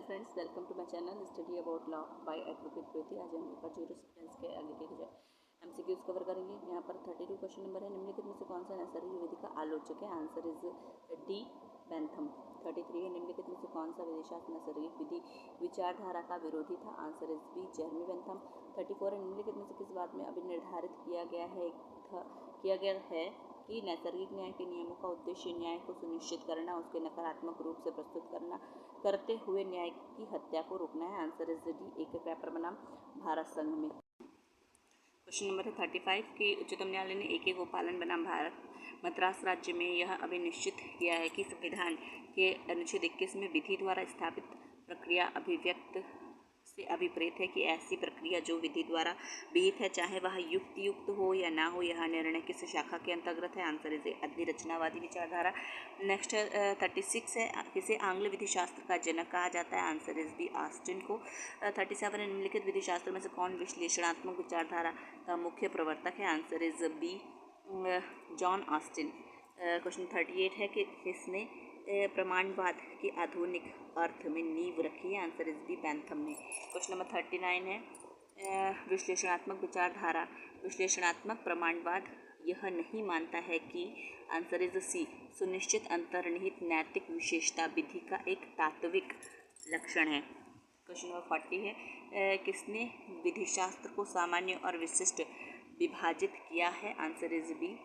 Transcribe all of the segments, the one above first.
Friends, welcome to my channel study about law by advocate Preeti. आज हम यहाँ पर जूरिस्प्रूडेंस के आगे के एमसीक्यूज कवर करेंगे। यहाँ पर 32 क्वेश्चन नंबर है। निम्नलिखित में से कौन सा नैसर्गिक विधि का आलोचक है? Answer is D, Bentham. 33 है। निम्नलिखित में से कौन सा विधिशास्त्र नैसर्गिक विधि विचारधारा का विरोधी था? Answer is B, Jeremy Bentham. 34 है। निम्नलिखित में से किस बात में अभी निर्धारित किया गया है कि नैसर्गिक न्याय के नियमों का उद्देश्य न्याय को सुनिश्चित करना, उसके नकारात्मक रूप से प्रस्तुत करते हुए न्याय की हत्या को रोकना है? आंसर इज डी, एक पेपर बनाम भारत संघ में। क्वेश्चन नंबर है 35 कि उच्चतम न्यायालय ने एक गोपालन बनाम भारत मद्रास राज्य में यह अभिनिश्चित किया है कि संविधान के अनुच्छेद 21 में विधि द्वारा स्थापित प्रक्रिया अभिव्यक्त से अभिप्रेत है कि ऐसी प्रक्रिया जो विधि द्वारा विहित है, चाहे वह युक्त हो या ना हो, यह निर्णय किस शाखा के अंतर्गत है? आंसर इज अधिरचनावादी विचारधारा। नेक्स्ट 36 है। किसे आंग्ल विधिशास्त्र का जनक कहा जाता है? आंसर इज बी, ऑस्टिन को। 37 है। निम्नलिखित विधिशास्त्र में से कौन विश्लेषणात्मक विचारधारा का मुख्य प्रवर्तक है? Answer is B, John Austin. Question 38 है कि किसने प्रमाणवाद के आधुनिक अर्थ में नींव रखी है? आंसर इज बी, बेंथम ने। क्वेश्चन नंबर 39 है। विश्लेषणात्मक विचारधारा विश्लेषणात्मक प्रमाणवाद यह नहीं मानता है कि आंसर इज सी, सुनिश्चित अंतर्निहित नैतिक विशेषता विधि का एक तात्विक लक्षण है। क्वेश्चन नंबर 40 है। किसने विधिशास्त्र को सामान्य और विशिष्ट विभाजित किया है? आंसर इज बी,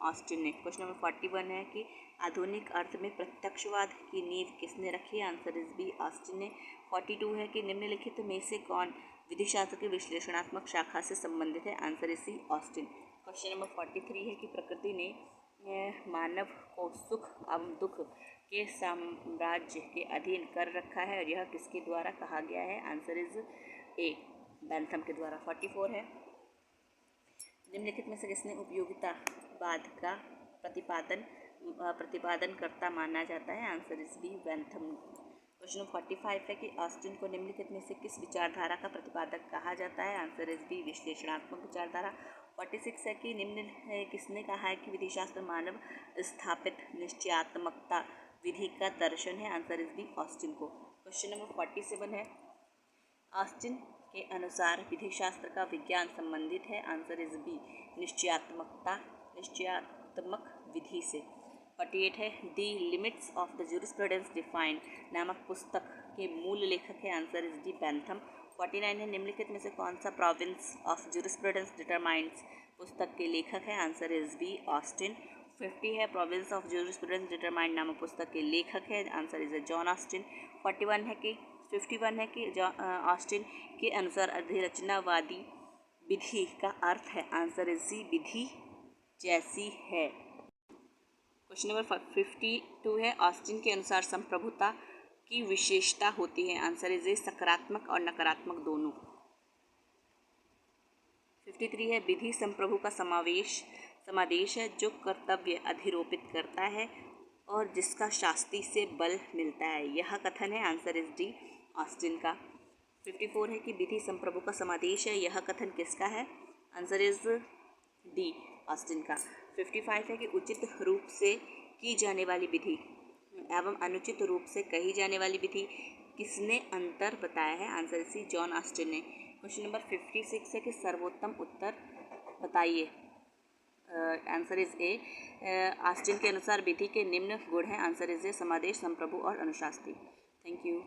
ऑस्टिन ने। क्वेश्चन नंबर 41 है कि आधुनिक अर्थ में प्रत्यक्षवाद की नींव किसने रखी? आंसर इज बी, ऑस्टिन ने। 42 है कि निम्नलिखित में से कौन विधिशास्त्र की विश्लेषणात्मक शाखा से संबंधित है? Answer is C, Austin. Question number 43 है कि प्रकृति ने मानव को सुख एवं दुख के साम्राज्य के अधीन कर रखा है और यह किसके द्वारा कहा गया है? आंसर इज ए, बेंथम के द्वारा। 44 है। निम्नलिखित में से किसने उपयोगितावाद का प्रतिपादनकर्ता माना जाता है? Answer is B, Bentham. Question 45 है कि ऑस्टिन को निम्नलिखित में से किस विचारधारा का प्रतिपादक कहा जाता है? आंसर इज बी, विश्लेषणात्मक विचारधारा। 46 है कि निम्न किसने कहा है कि विधिशास्त्र मानव स्थापित निश्चयात्मकता विधि का दर्शन है? आंसर इज बी, ऑस्टिन को। क्वेश्चन नंबर 47 है। ऑस्टिन के अनुसार विधिशास्त्र का विज्ञान संबंधित है? आंसर इज बी, निश्चयात्मक विधि से। 48 है। The limits of the jurisprudence defined नामक पुस्तक के मूल लेखक है? Answer is D, Bentham. 49 है। निम्नलिखित में से कौन सा प्रोविंस ऑफ जूरिस्प्रूडेंस डिटरमाइंस पुस्तक के लेखक है? Answer is B, Austin. 50 है। प्रोविंस ऑफ जूरिस्प्रूडेंस डिटरमाइंड नामक पुस्तक के लेखक है? Answer is John Austin. 51 है कि ऑस्टिन के अनुसार अधिरचनावादी विधि का अर्थ है? आंसर इज सी, विधि जैसी है। क्वेश्चन नंबर 52 है। ऑस्टिन के अनुसार संप्रभुता की विशेषता होती है? आंसर इज ए, सकारात्मक और नकारात्मक दोनों। 53 है। विधि संप्रभु का समादेश है जो कर्तव्य अधिरोपित करता है और जिसका शास्ति से बल मिलता है, यह कथन है? आंसर इज डी, ऑस्टिन का। 54 है कि विधि संप्रभु का समादेश है, यह कथन किसका है? आंसर इज डी, ऑस्टिन का। 55 है कि उचित रूप से की जाने वाली विधि एवं अनुचित रूप से कही जाने वाली विधि किसने अंतर बताया है? आंसर सी, जॉन ऑस्टिन ने। क्वेश्चन नंबर 56 है कि सर्वोत्तम उत्तर बताइए। आंसर इज ए, ऑस्टिन के अनुसार विधि के निम्न गुण हैं? आंसर इज ए, समादेश, संप्रभु और अनुशास्ति। Thank you.